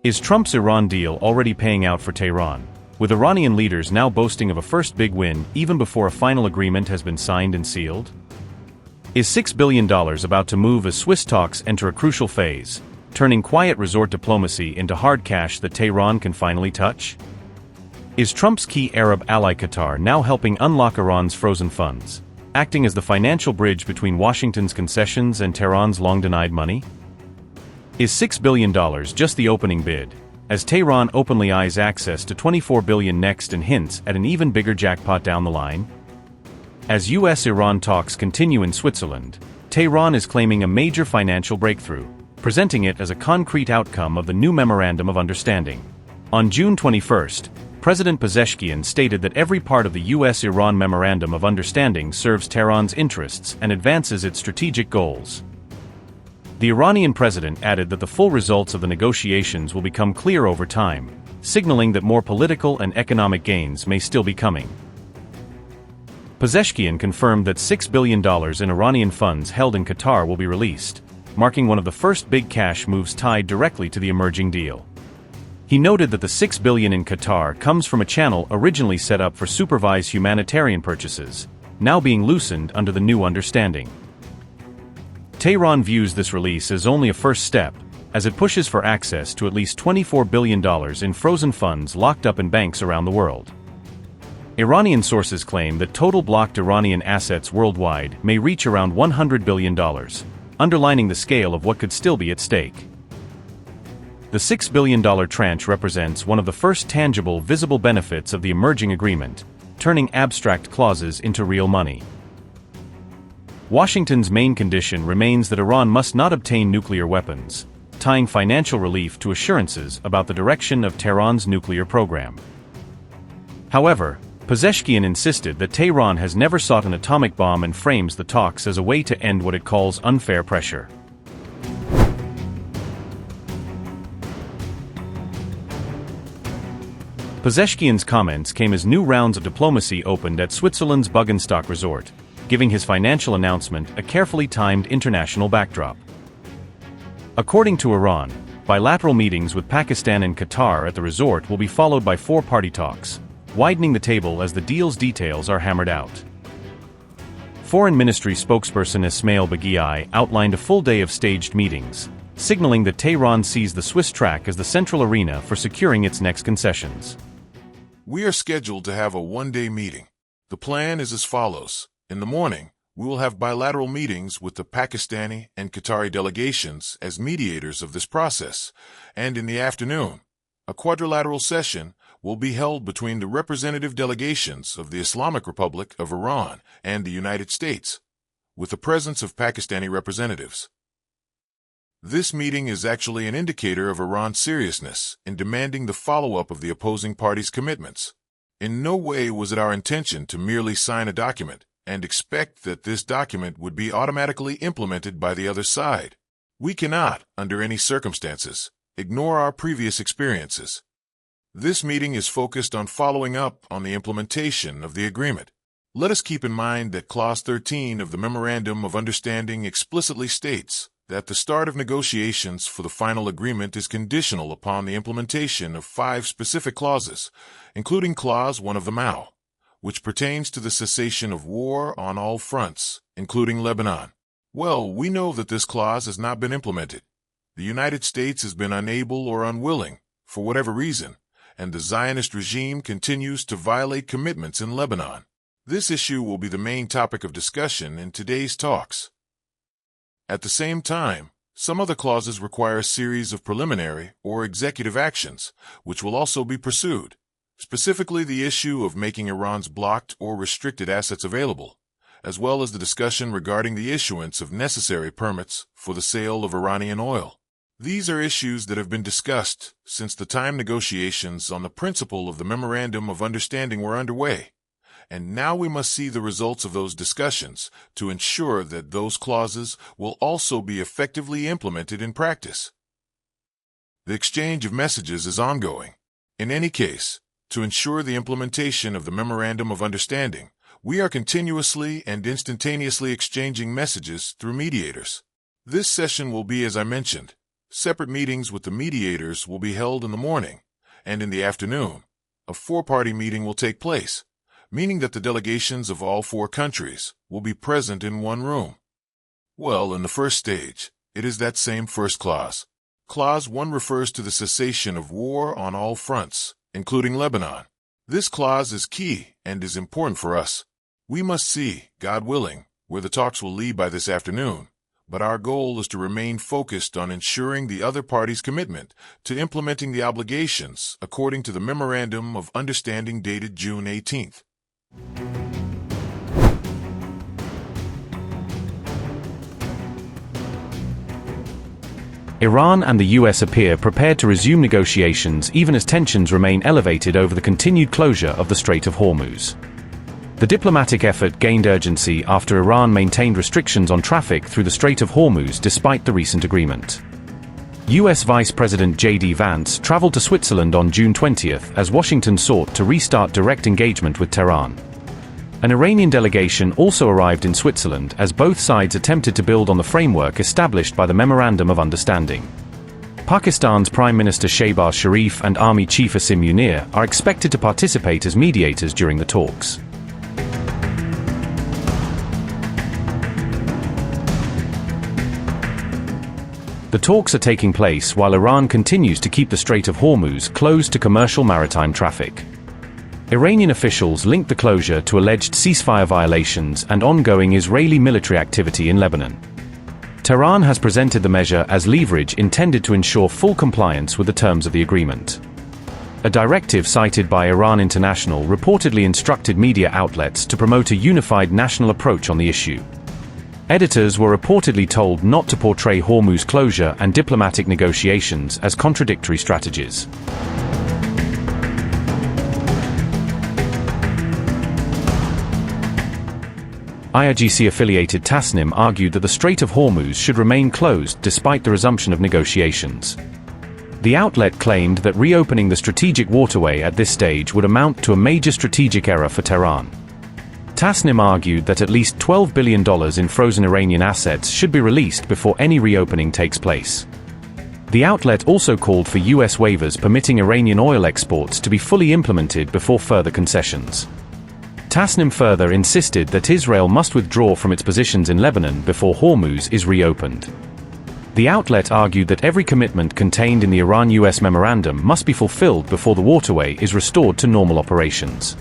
Is Trump's Iran deal already paying out for Tehran, with Iranian leaders now boasting of a first big win even before a final agreement has been signed and sealed? Is $6 billion about to move as Swiss talks enter a crucial phase, turning quiet resort diplomacy into hard cash that Tehran can finally touch? Is Trump's key Arab ally Qatar now helping unlock Iran's frozen funds, acting as the financial bridge between Washington's concessions and Tehran's long-denied money? Is $6 billion just the opening bid, as Tehran openly eyes access to $24 billion next and hints at an even bigger jackpot down the line? As U.S. Iran talks continue in Switzerland, Tehran is claiming a major financial breakthrough, presenting it as a concrete outcome of the new Memorandum of Understanding. On June 21, President Pezeshkian stated that every part of the U.S. Iran Memorandum of Understanding serves Tehran's interests and advances its strategic goals. The Iranian president added that the full results of the negotiations will become clear over time, signaling that more political and economic gains may still be coming. Pezeshkian confirmed that $6 billion in Iranian funds held in Qatar will be released, marking one of the first big cash moves tied directly to the emerging deal. He noted that the $6 billion in Qatar comes from a channel originally set up for supervised humanitarian purchases, now being loosened under the new understanding. Tehran views this release as only a first step, as it pushes for access to at least $24 billion in frozen funds locked up in banks around the world. Iranian sources claim that total blocked Iranian assets worldwide may reach around $100 billion, underlining the scale of what could still be at stake. The $6 billion tranche represents one of the first tangible, visible benefits of the emerging agreement, turning abstract clauses into real money. Washington's main condition remains that Iran must not obtain nuclear weapons, tying financial relief to assurances about the direction of Tehran's nuclear program. However, Pezeshkian insisted that Tehran has never sought an atomic bomb and frames the talks as a way to end what it calls unfair pressure. Pezeshkian's comments came as new rounds of diplomacy opened at Switzerland's Bürgenstock resort, giving his financial announcement a carefully timed international backdrop. According to Iran, bilateral meetings with Pakistan and Qatar at the resort will be followed by four-party talks, widening the table as the deal's details are hammered out. Foreign Ministry spokesperson Ismail Baghai outlined a full day of staged meetings, signaling that Tehran sees the Swiss track as the central arena for securing its next concessions. We are scheduled to have a one-day meeting. The plan is as follows. In the morning, we will have bilateral meetings with the Pakistani and Qatari delegations as mediators of this process, and in the afternoon, a quadrilateral session will be held between the representative delegations of the Islamic Republic of Iran and the United States, with the presence of Pakistani representatives. This meeting is actually an indicator of Iran's seriousness in demanding the follow-up of the opposing parties' commitments. In no way was it our intention to merely sign a document and expect that this document would be automatically implemented by the other side. We cannot, under any circumstances, ignore our previous experiences. This meeting is focused on following up on the implementation of the agreement. Let us keep in mind that Clause 13 of the Memorandum of Understanding explicitly states that the start of negotiations for the final agreement is conditional upon the implementation of 5 specific clauses, including Clause 1 of the MAO, which pertains to the cessation of war on all fronts, including Lebanon. Well, we know that this clause has not been implemented. The United States has been unable or unwilling, for whatever reason, and the Zionist regime continues to violate commitments in Lebanon. This issue will be the main topic of discussion in today's talks. At the same time, some other clauses require a series of preliminary or executive actions, which will also be pursued, specifically the issue of making Iran's blocked or restricted assets available, as well as the discussion regarding the issuance of necessary permits for the sale of Iranian oil. These are issues that have been discussed since the time negotiations on the principle of the Memorandum of Understanding were underway, and now we must see the results of those discussions to ensure that those clauses will also be effectively implemented in practice. The exchange of messages is ongoing. In any case, to ensure the implementation of the Memorandum of Understanding, we are continuously and instantaneously exchanging messages through mediators. This session will be, as I mentioned, Separate meetings with the mediators will be held in the morning, and in the afternoon, a four-party meeting will take place, meaning that the delegations of all four countries will be present in one room. Well, in the first stage, it is that same first clause. Clause 1 refers to the cessation of war on all fronts, including Lebanon. This clause is key and is important for us. We must see, God willing, where the talks will lead by this afternoon, but our goal is to remain focused on ensuring the other party's commitment to implementing the obligations according to the Memorandum of Understanding dated June 18th. Iran and the U.S. appear prepared to resume negotiations even as tensions remain elevated over the continued closure of the Strait of Hormuz. The diplomatic effort gained urgency after Iran maintained restrictions on traffic through the Strait of Hormuz despite the recent agreement. U.S. Vice President J.D. Vance traveled to Switzerland on June 20th as Washington sought to restart direct engagement with Tehran. An Iranian delegation also arrived in Switzerland as both sides attempted to build on the framework established by the Memorandum of Understanding. Pakistan's Prime Minister Shehbaz Sharif and Army Chief Asim Munir are expected to participate as mediators during the talks. The talks are taking place while Iran continues to keep the Strait of Hormuz closed to commercial maritime traffic. Iranian officials linked the closure to alleged ceasefire violations and ongoing Israeli military activity in Lebanon. Tehran has presented the measure as leverage intended to ensure full compliance with the terms of the agreement. A directive cited by Iran International reportedly instructed media outlets to promote a unified national approach on the issue. Editors were reportedly told not to portray Hormuz closure and diplomatic negotiations as contradictory strategies. IRGC-affiliated Tasnim argued that the Strait of Hormuz should remain closed despite the resumption of negotiations. The outlet claimed that reopening the strategic waterway at this stage would amount to a major strategic error for Tehran. Tasnim argued that at least $12 billion in frozen Iranian assets should be released before any reopening takes place. The outlet also called for U.S. waivers permitting Iranian oil exports to be fully implemented before further concessions. Tasnim further insisted that Israel must withdraw from its positions in Lebanon before Hormuz is reopened. The outlet argued that every commitment contained in the Iran-US memorandum must be fulfilled before the waterway is restored to normal operations.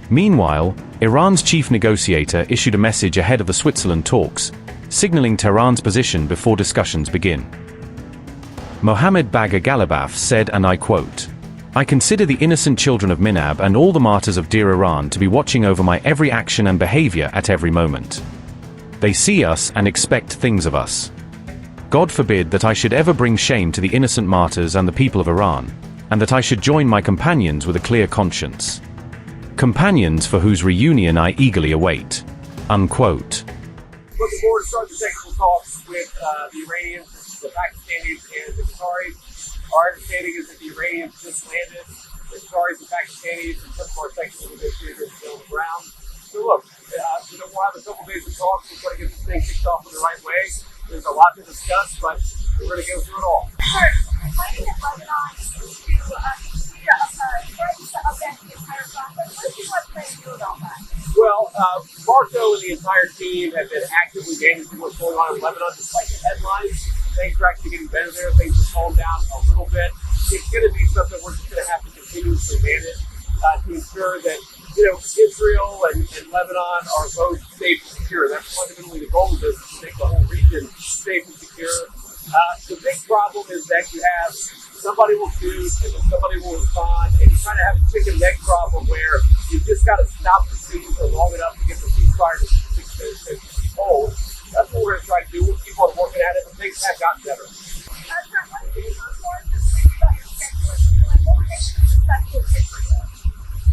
Meanwhile, Iran's chief negotiator issued a message ahead of the Switzerland talks, signaling Tehran's position before discussions begin. Mohammed Bagher Ghalibaf said, and I quote, "I consider the innocent children of Minab and all the martyrs of dear Iran to be watching over my every action and behavior at every moment. They see us and expect things of us. God forbid that I should ever bring shame to the innocent martyrs and the people of Iran, and that I should join my companions with a clear conscience. Companions for whose reunion I eagerly await." Unquote. Looking forward to starting the technical talks with the Iranians, the Pakistanis, and the Qataris. Our understanding is that the Iranians just landed, the Qataris and Pakistanis, and some of our technical negotiators still on the ground. So look, we'll have a couple days of talks. We're going to get this thing kicked off in the right way. There's a lot to discuss, but we're going to go through it all. When did Lebanon Well, Marco and the entire team have been actively managing what's going on in Lebanon, despite the headlines. Things are actually getting better there. Things have calmed down a little bit. It's going to be something we're just going to have to continuously manage to ensure that, Israel and Lebanon are both safe and secure. That's fundamentally the goal of this, to make the whole region safe and secure. The big problem is that you have somebody will shoot and then somebody will respond, and you kind of have a chicken leg problem where you just got to stop the scene for long enough to get the ceasefire to hold. That's what we're going to try to do. We'll keep on working at it, and things have gotten better.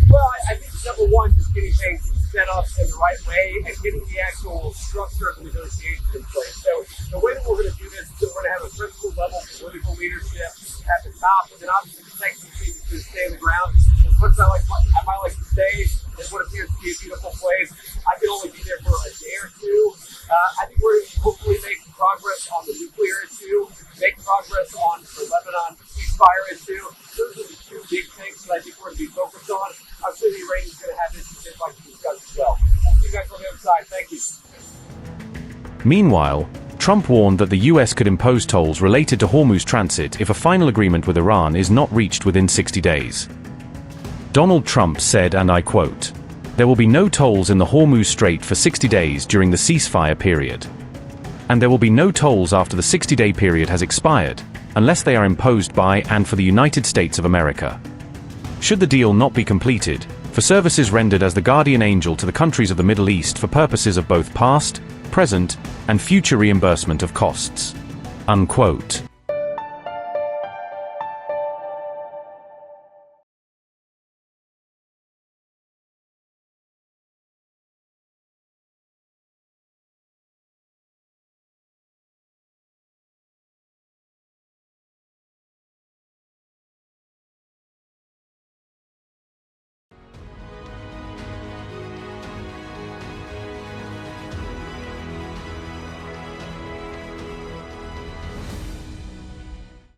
Well, I think number one, just getting things set up in the right way and getting the actual structure of the negotiation in place. So the way that we're going to do this is that we're going to have a principal level political leadership at the top, and then obviously the technical team is going to stay on the ground. As much as I might like to say, in what appears to be a beautiful place. I can only be there for a day or two. I think we're hopefully making progress on the nuclear issue, make progress on the Lebanon ceasefire issue. Those are the two big things that I think we're going to be focused on. I'm sure the Iranians are going to have issues they'd like to discuss as well. I'll see you guys on the other side. Thank you. Meanwhile, Trump warned that the U.S. could impose tolls related to Hormuz transit if a final agreement with Iran is not reached within 60 days. Donald Trump said, and I quote, "There will be no tolls in the Hormuz Strait for 60 days during the ceasefire period. And there will be no tolls after the 60-day period has expired, unless they are imposed by and for the United States of America. Should the deal not be completed, for services rendered as the guardian angel to the countries of the Middle East for purposes of both past, present, and future reimbursement of costs." Unquote.